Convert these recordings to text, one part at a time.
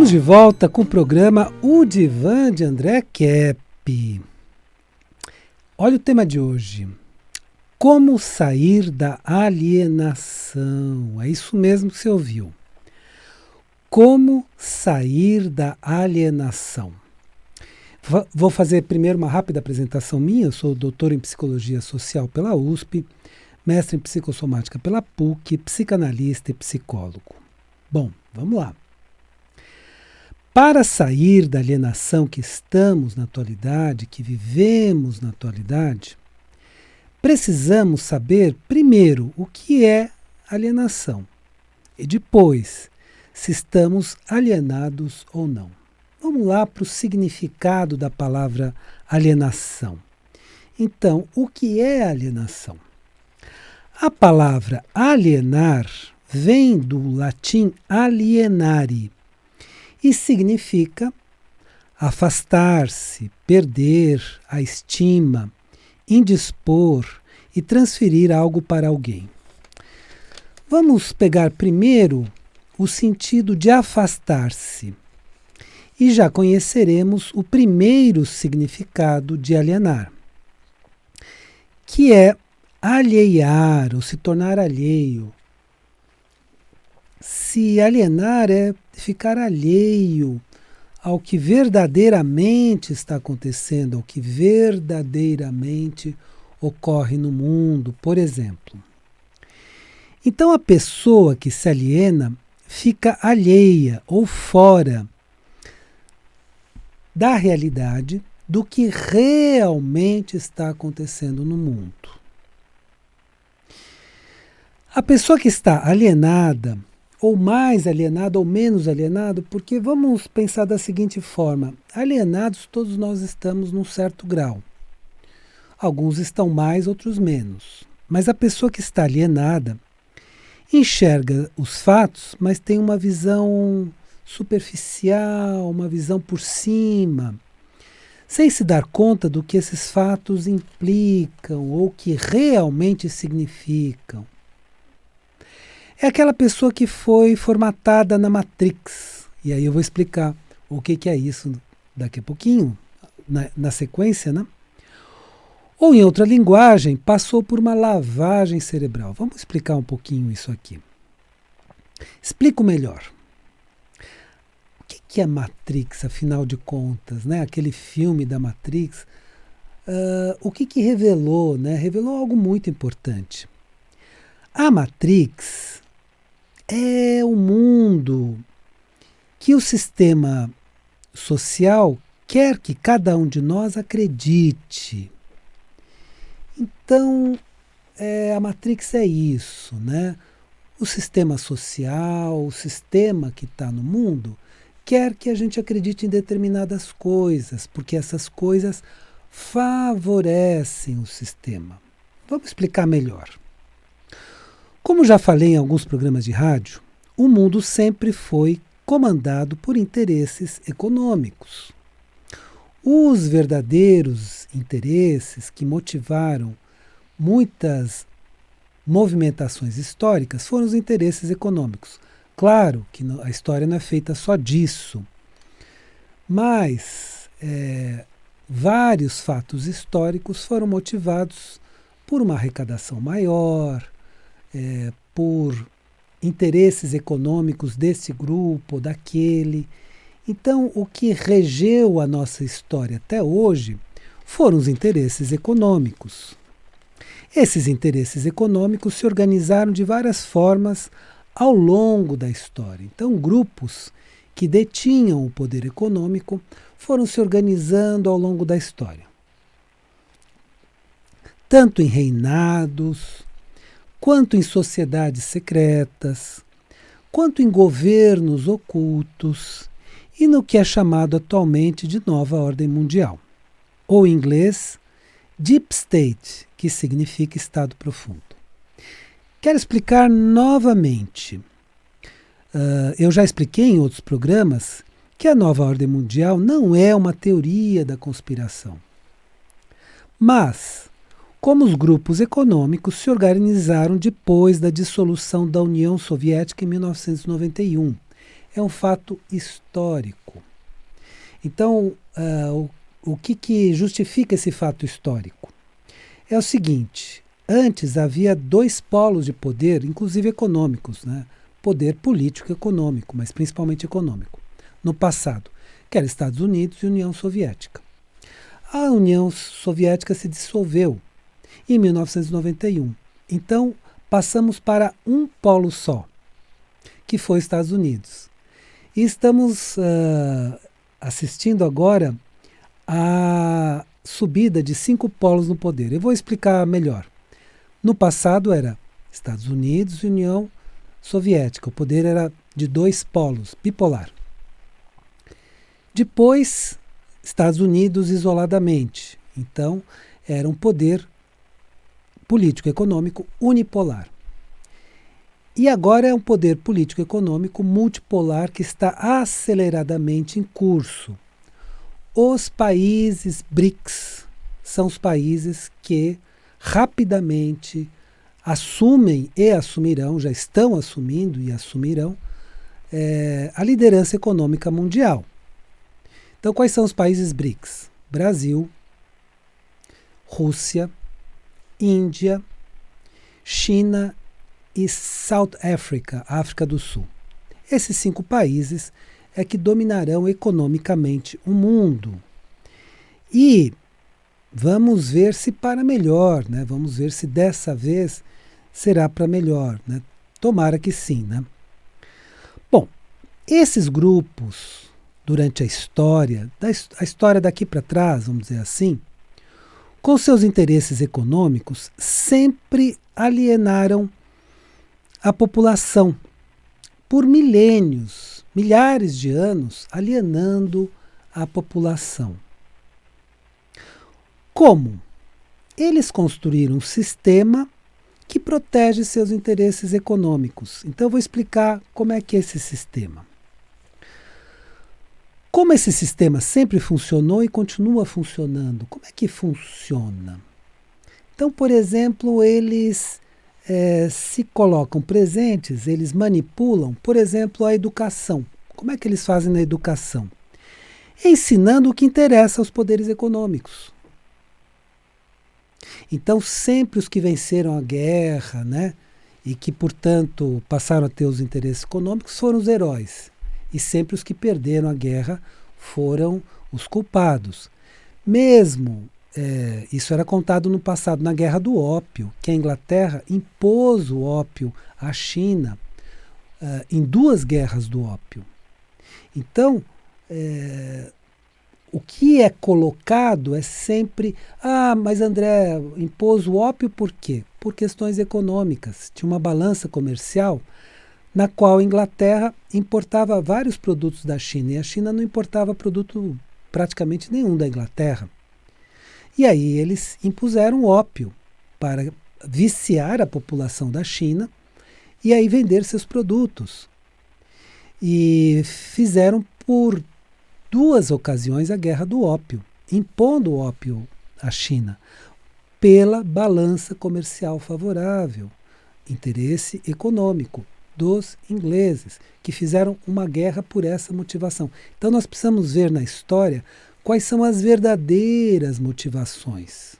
Estamos de volta com o programa O Divã de André Kepp. Olha o tema de hoje. Como sair da alienação. É isso mesmo que você ouviu. Como sair da alienação. Vou fazer primeiro uma rápida apresentação minha. Eu sou doutor em Psicologia Social pela USP, mestre em Psicossomática pela PUC, psicanalista e psicólogo. Bom, vamos lá. Para sair da alienação que estamos na atualidade, que vivemos na atualidade, precisamos saber, primeiro, o que é alienação e depois, se estamos alienados ou não. Vamos lá para o significado da palavra alienação. Então, o que é alienação? A palavra alienar vem do latim alienare e significa afastar-se, perder a estima, indispor e transferir algo para alguém. Vamos pegar primeiro o sentido de afastar-se e já conheceremos o primeiro significado de alienar, que é alheiar ou se tornar alheio. Se alienar é ficar alheio ao que verdadeiramente está acontecendo, ao que verdadeiramente ocorre no mundo, por exemplo. Então a pessoa que se aliena fica alheia ou fora da realidade do que realmente está acontecendo no mundo. A pessoa que está alienada, ou mais alienado ou menos alienado, porque vamos pensar da seguinte forma: alienados todos nós estamos num certo grau. Alguns estão mais, outros menos. Mas a pessoa que está alienada enxerga os fatos, mas tem uma visão superficial, uma visão por cima, sem se dar conta do que esses fatos implicam ou que realmente significam. É aquela pessoa que foi formatada na Matrix. E aí eu vou explicar o que é isso daqui a pouquinho, na sequência, né? Ou em outra linguagem, passou por uma lavagem cerebral. Vamos explicar um pouquinho isso aqui. Explico melhor. O que é Matrix, afinal de contas, né? Aquele filme da Matrix, o que revelou, né? Revelou algo muito importante. A Matrix é o mundo que o sistema social quer que cada um de nós acredite. Então, a Matrix é isso, né? O sistema social, o sistema que está no mundo, quer que a gente acredite em determinadas coisas, porque essas coisas favorecem o sistema. Vamos explicar melhor. Como já falei em alguns programas de rádio, o mundo sempre foi comandado por interesses econômicos. Os verdadeiros interesses que motivaram muitas movimentações históricas foram os interesses econômicos. Claro que a história não é feita só disso, mas vários fatos históricos foram motivados por uma arrecadação maior, por interesses econômicos desse grupo ou daquele. Então, o que regeu a nossa história até hoje foram os interesses econômicos. Esses interesses econômicos se organizaram de várias formas ao longo da história. Então, grupos que detinham o poder econômico foram se organizando ao longo da história. Tanto em reinados, quanto em sociedades secretas, quanto em governos ocultos e no que é chamado atualmente de nova ordem mundial, ou em inglês, Deep State, que significa estado profundo. Quero explicar novamente. Eu já expliquei em outros programas que a nova ordem mundial não é uma teoria da conspiração, mas como os grupos econômicos se organizaram depois da dissolução da União Soviética em 1991. é um fato histórico. Então, o que justifica esse fato histórico? É o seguinte: antes havia dois polos de poder, inclusive econômicos, né? Poder político e econômico, mas principalmente econômico, no passado, que era Estados Unidos e União Soviética. A União Soviética se dissolveu em 1991. Então, passamos para um polo só, que foi os Estados Unidos. E estamos assistindo agora a subida de 5 polos no poder. Eu vou explicar melhor. No passado era Estados Unidos e União Soviética. O poder era de 2 polos, bipolar. Depois, Estados Unidos isoladamente. Então, era um poder político-econômico unipolar. E agora é um poder político-econômico multipolar que está aceleradamente em curso. Os países BRICS são os países que rapidamente assumem e assumirão, já estão assumindo e assumirão, a liderança econômica mundial. Então, quais são os países BRICS? Brasil, Rússia, Índia, China e South Africa, África do Sul. Esses 5 países é que dominarão economicamente o mundo. E vamos ver se para melhor, né? Vamos ver se dessa vez será para melhor, né? Tomara que sim, né? Bom, esses grupos, durante a história daqui para trás, vamos dizer assim, com seus interesses econômicos, sempre alienaram a população por milênios, milhares de anos, alienando a população. Como? Eles construíram um sistema que protege seus interesses econômicos. Então eu vou explicar como é que é esse sistema. Como esse sistema sempre funcionou e continua funcionando, como é que funciona? Então, por exemplo, eles se colocam presentes, eles manipulam, por exemplo, a educação. Como é que eles fazem na educação? Ensinando o que interessa aos poderes econômicos. Então, sempre os que venceram a guerra, né, e que, portanto, passaram a ter os interesses econômicos foram os heróis. E sempre os que perderam a guerra foram os culpados. Mesmo, isso era contado no passado, na Guerra do Ópio, que a Inglaterra impôs o ópio à China em 2 guerras do ópio. Então, o que é colocado é sempre, mas André impôs o ópio por quê? Por questões econômicas. Tinha uma balança comercial na qual a Inglaterra importava vários produtos da China e a China não importava produto praticamente nenhum da Inglaterra. E aí eles impuseram ópio para viciar a população da China e aí vender seus produtos. E fizeram por 2 ocasiões a guerra do ópio, impondo o ópio à China pela balança comercial favorável, interesse econômico dos ingleses, que fizeram uma guerra por essa motivação. Então nós precisamos ver na história quais são as verdadeiras motivações.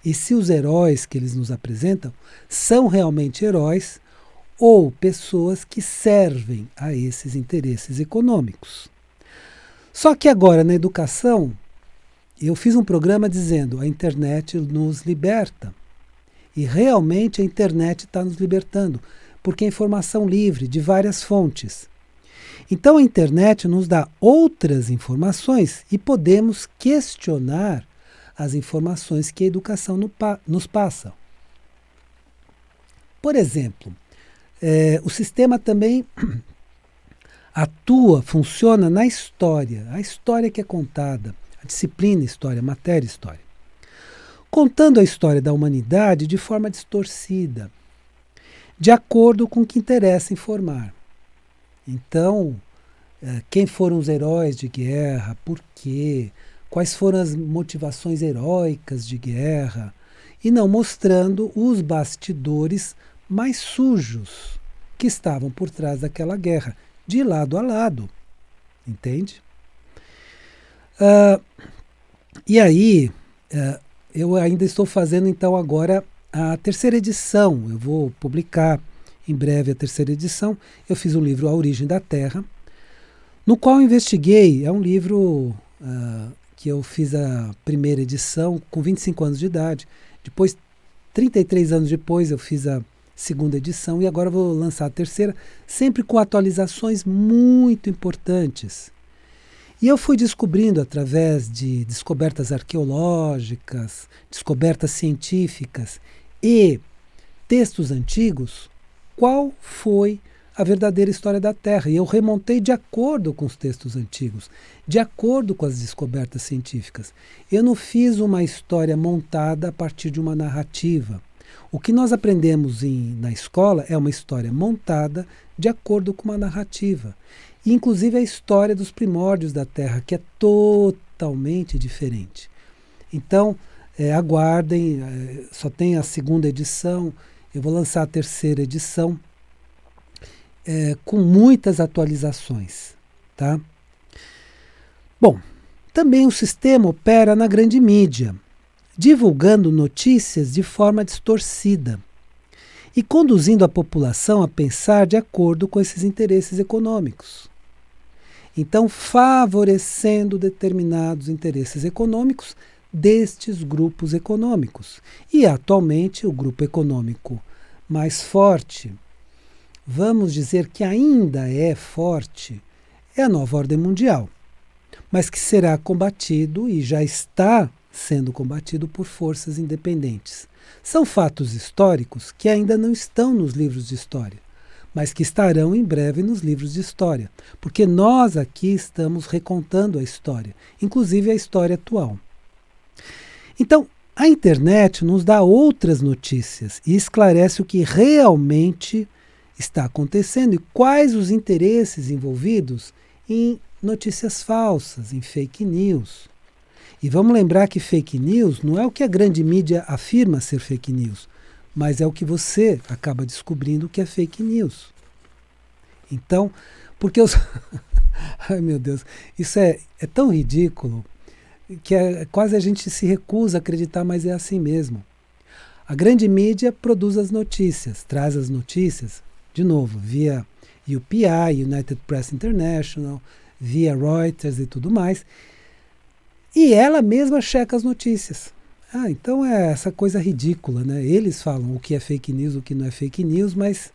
E se os heróis que eles nos apresentam são realmente heróis ou pessoas que servem a esses interesses econômicos. Só que agora na educação, eu fiz um programa dizendo a internet nos liberta. E realmente a internet está nos libertando, porque é informação livre de várias fontes. Então a internet nos dá outras informações e podemos questionar as informações que a educação nos passa. Por exemplo, o sistema também funciona na história, a história que é contada, a disciplina história, a matéria história. Contando a história da humanidade de forma distorcida, de acordo com o que interessa informar. Então, quem foram os heróis de guerra, por quê, quais foram as motivações heróicas de guerra, e não mostrando os bastidores mais sujos que estavam por trás daquela guerra, de lado a lado, entende? Ah, e aí, eu ainda estou fazendo então agora a terceira edição, eu vou publicar em breve a terceira edição. Eu fiz o livro A Origem da Terra, no qual eu investiguei, é um livro que eu fiz a primeira edição com 25 anos de idade, depois, 33 anos depois, eu fiz a segunda edição e agora vou lançar a terceira, sempre com atualizações muito importantes. E eu fui descobrindo, através de descobertas arqueológicas, descobertas científicas e textos antigos, qual foi a verdadeira história da Terra. E eu remontei de acordo com os textos antigos, de acordo com as descobertas científicas. Eu não fiz uma história montada a partir de uma narrativa. O que nós aprendemos na escola é uma história montada de acordo com uma narrativa. E, inclusive, a história dos primórdios da Terra, que é totalmente diferente. Então, aguardem, só tem a segunda edição, eu vou lançar a terceira edição, com muitas atualizações. Tá? Bom, também o sistema opera na grande mídia, divulgando notícias de forma distorcida e conduzindo a população a pensar de acordo com esses interesses econômicos. Então, favorecendo determinados interesses econômicos destes grupos econômicos. E, atualmente, o grupo econômico mais forte, vamos dizer que ainda é forte, é a nova ordem mundial, mas que será combatido e já está sendo combatido por forças independentes. São fatos históricos que ainda não estão nos livros de história, mas que estarão em breve nos livros de história, porque nós aqui estamos recontando a história, inclusive a história atual. Então, a internet nos dá outras notícias e esclarece o que realmente está acontecendo e quais os interesses envolvidos em notícias falsas, em fake news. E vamos lembrar que fake news não é o que a grande mídia afirma ser fake news, mas é o que você acaba descobrindo que é fake news. Então, porque os... Ai, meu Deus, isso é tão ridículo que quase a gente se recusa a acreditar, mas é assim mesmo. A grande mídia produz as notícias, traz as notícias, de novo, via UPI, United Press International, via Reuters e tudo mais, e ela mesma checa as notícias. Então é essa coisa ridícula, né? Eles falam o que é fake news, o que não é fake news, mas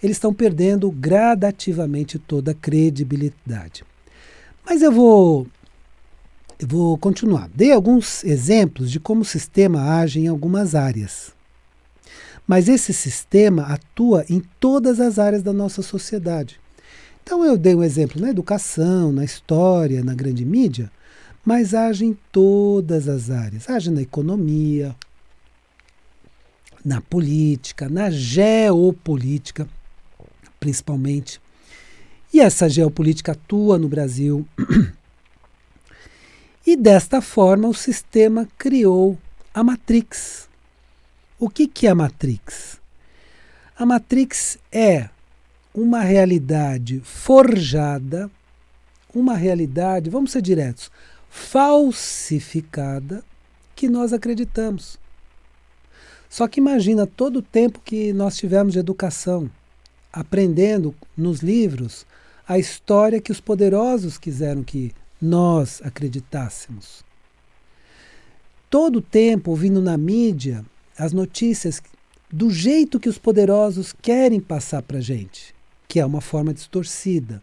eles estão perdendo gradativamente toda a credibilidade. Mas eu vou continuar. Dei alguns exemplos de como o sistema age em algumas áreas. Mas esse sistema atua em todas as áreas da nossa sociedade. Então eu dei um exemplo na educação, na história, na grande mídia, mas age em todas as áreas. Age na economia, na política, na geopolítica, principalmente. E essa geopolítica atua no Brasil. E desta forma o sistema criou a Matrix. O que é a Matrix? A Matrix é uma realidade forjada, uma realidade, vamos ser diretos, falsificada, que nós acreditamos. Só que imagina todo o tempo que nós tivemos de educação, aprendendo nos livros a história que os poderosos quiseram que nós acreditássemos. Todo o tempo ouvindo na mídia as notícias do jeito que os poderosos querem passar para a gente, que é uma forma distorcida.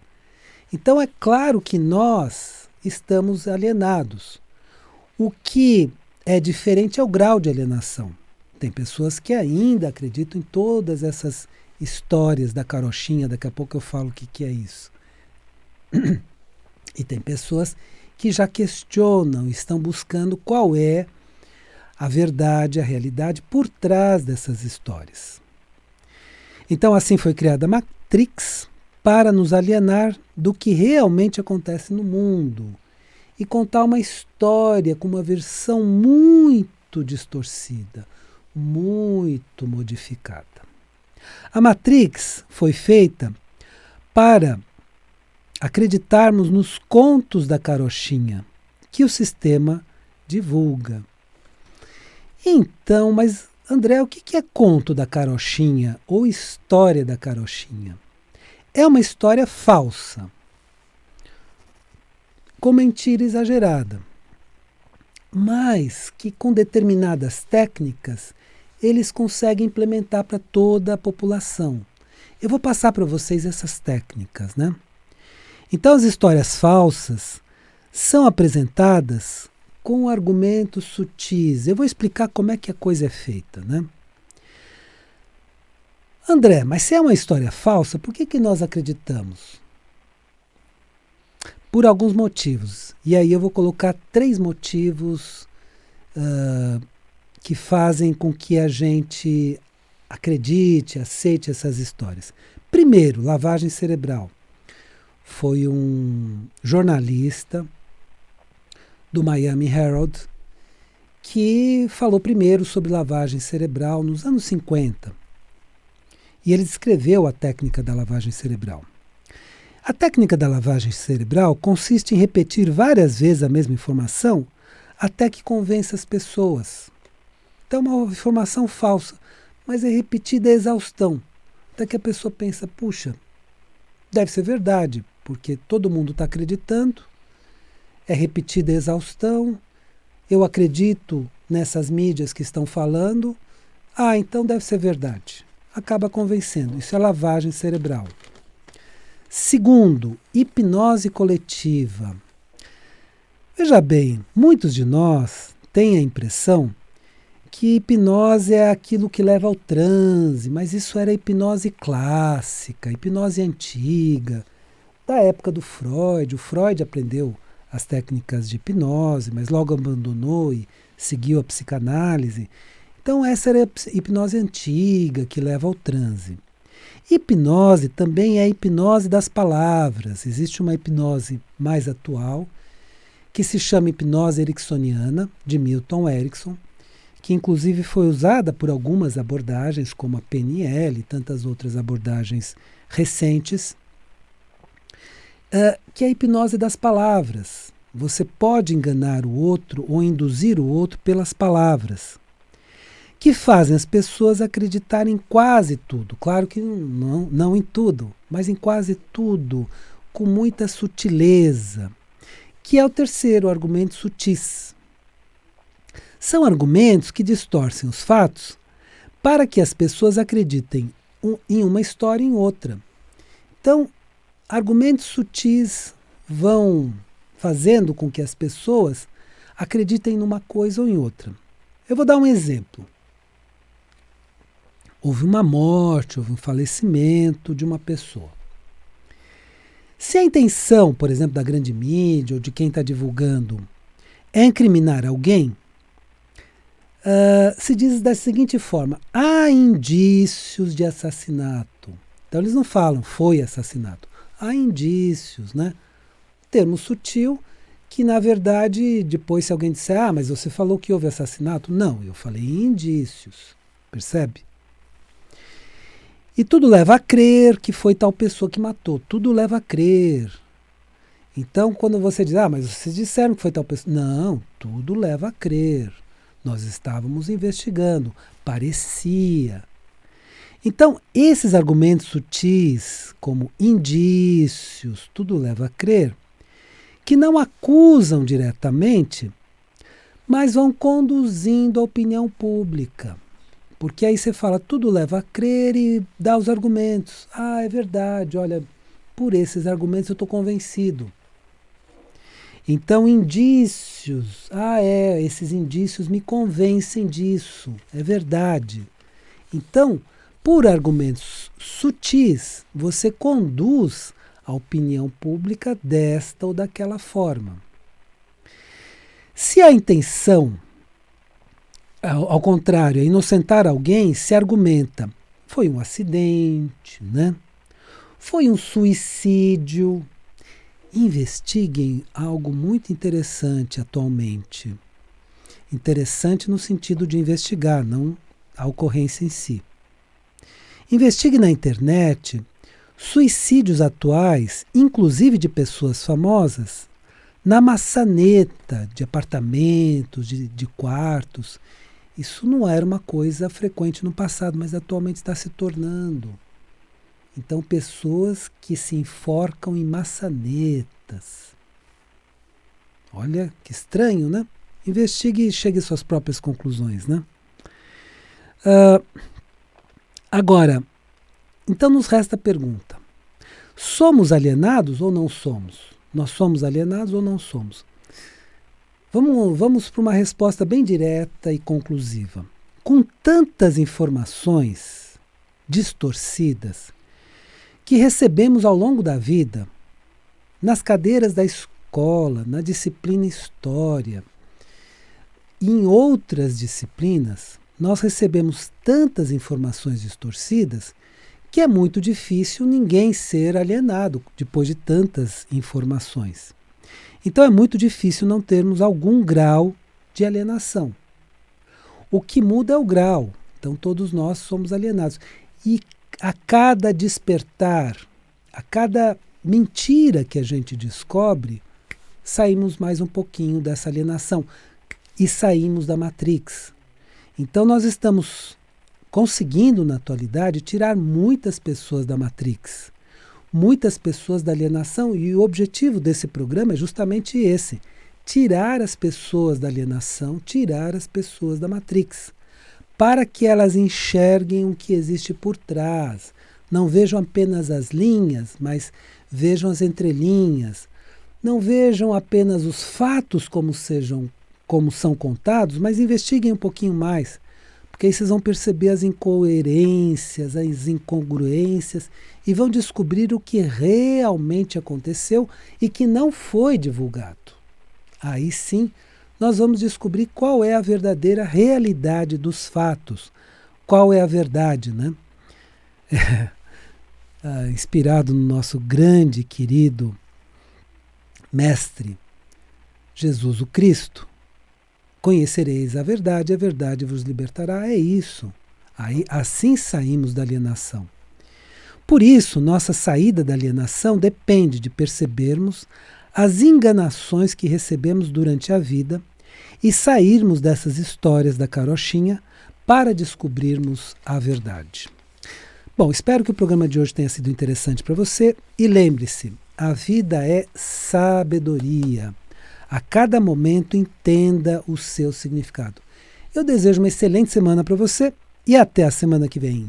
Então é claro que nós estamos alienados. O que é diferente é o grau de alienação. Tem pessoas que ainda acreditam em todas essas histórias da carochinha, daqui a pouco eu falo o que é isso. E tem pessoas que já questionam, estão buscando qual é a verdade, a realidade por trás dessas histórias. Então assim foi criada a Matrix para nos alienar do que realmente acontece no mundo e contar uma história com uma versão muito distorcida, muito modificada. A Matrix foi feita para acreditarmos nos contos da carochinha que o sistema divulga. Então, mas André, o que é conto da carochinha ou história da carochinha? É uma história falsa, com mentira exagerada, mas que com determinadas técnicas eles conseguem implementar para toda a população. Eu vou passar para vocês essas técnicas, né? Então as histórias falsas são apresentadas com argumentos sutis. Eu vou explicar como é que a coisa é feita, né? André, mas se é uma história falsa, por que nós acreditamos? Por alguns motivos. E aí eu vou colocar 3 motivos que fazem com que a gente acredite, aceite essas histórias. Primeiro, lavagem cerebral. Foi um jornalista do Miami Herald que falou primeiro sobre lavagem cerebral nos anos 50. E ele descreveu a técnica da lavagem cerebral. A técnica da lavagem cerebral consiste em repetir várias vezes a mesma informação até que convença as pessoas. Então, uma informação falsa, mas é repetida a exaustão, até que a pessoa pensa, puxa, deve ser verdade, porque todo mundo está acreditando, é repetida a exaustão, eu acredito nessas mídias que estão falando, então deve ser verdade. Acaba convencendo, isso é lavagem cerebral. Segundo, hipnose coletiva. Veja bem, muitos de nós têm a impressão que hipnose é aquilo que leva ao transe, mas isso era hipnose clássica, hipnose antiga, da época do Freud. O Freud aprendeu as técnicas de hipnose, mas logo abandonou e seguiu a psicanálise. Então essa era a hipnose antiga que leva ao transe. Hipnose também é a hipnose das palavras. Existe uma hipnose mais atual, que se chama hipnose ericksoniana, de Milton Erickson, que inclusive foi usada por algumas abordagens, como a PNL e tantas outras abordagens recentes, que é a hipnose das palavras. Você pode enganar o outro ou induzir o outro pelas palavras, que fazem as pessoas acreditarem em quase tudo. Claro que não em tudo, mas em quase tudo, com muita sutileza, que é o terceiro argumento sutis. São argumentos que distorcem os fatos para que as pessoas acreditem em uma história e em outra. Então, argumentos sutis vão fazendo com que as pessoas acreditem numa coisa ou em outra. Eu vou dar um exemplo. Houve uma morte, houve um falecimento de uma pessoa. Se a intenção, por exemplo, da grande mídia ou de quem está divulgando é incriminar alguém, se diz da seguinte forma: há indícios de assassinato. Então eles não falam foi assassinato. Há indícios, né? Termo sutil que, na verdade, depois se alguém disser, mas você falou que houve assassinato. Não, eu falei indícios. Percebe? E tudo leva a crer que foi tal pessoa que matou. Tudo leva a crer. Então, quando você diz, mas vocês disseram que foi tal pessoa. Não, tudo leva a crer. Nós estávamos investigando. Parecia. Então, esses argumentos sutis, como indícios, tudo leva a crer, que não acusam diretamente, mas vão conduzindo a opinião pública. Porque aí você fala, tudo leva a crer e dá os argumentos. É verdade, olha, por esses argumentos eu estou convencido. Então, indícios, esses indícios me convencem disso, é verdade. Então, por argumentos sutis, você conduz a opinião pública desta ou daquela forma. Se a intenção, ao contrário, é inocentar alguém, se argumenta, foi um acidente, né? Foi um suicídio. Investiguem algo muito interessante atualmente. Interessante no sentido de investigar, não a ocorrência em si. Investigue na internet Suicídios atuais, inclusive de pessoas famosas, na maçaneta de apartamentos, de quartos. Isso não era uma coisa frequente no passado, mas atualmente está se tornando. Então, pessoas que se enforcam em maçanetas. Olha, que estranho, né? Investigue e chegue às suas próprias conclusões, né? Agora, então nos resta a pergunta. Somos alienados ou não somos? Nós somos alienados ou não somos? Vamos para uma resposta bem direta e conclusiva. Com tantas informações distorcidas que recebemos ao longo da vida, nas cadeiras da escola, na disciplina História, e em outras disciplinas, nós recebemos tantas informações distorcidas que é muito difícil ninguém ser alienado depois de tantas informações. Então é muito difícil não termos algum grau de alienação. O que muda é o grau. Então todos nós somos alienados. E a cada despertar, a cada mentira que a gente descobre, saímos mais um pouquinho dessa alienação e saímos da Matrix. Então nós estamos conseguindo, na atualidade, tirar muitas pessoas da Matrix, muitas pessoas da alienação, e o objetivo desse programa é justamente esse: tirar as pessoas da alienação, tirar as pessoas da Matrix, para que elas enxerguem o que existe por trás. Não vejam apenas as linhas, mas vejam as entrelinhas. Não vejam apenas os fatos como são contados, mas investiguem um pouquinho mais, porque aí vocês vão perceber as incoerências, as incongruências, e vão descobrir o que realmente aconteceu e que não foi divulgado. Aí sim, nós vamos descobrir qual é a verdadeira realidade dos fatos, qual é a verdade, né? Inspirado no nosso grande, querido Mestre, Jesus o Cristo. Conhecereis a verdade vos libertará. É isso. Aí, assim saímos da alienação. Por isso, nossa saída da alienação depende de percebermos as enganações que recebemos durante a vida e sairmos dessas histórias da carochinha para descobrirmos a verdade. Bom, espero que o programa de hoje tenha sido interessante para você, e lembre-se, a vida é sabedoria. A cada momento entenda o seu significado. Eu desejo uma excelente semana para você e até a semana que vem.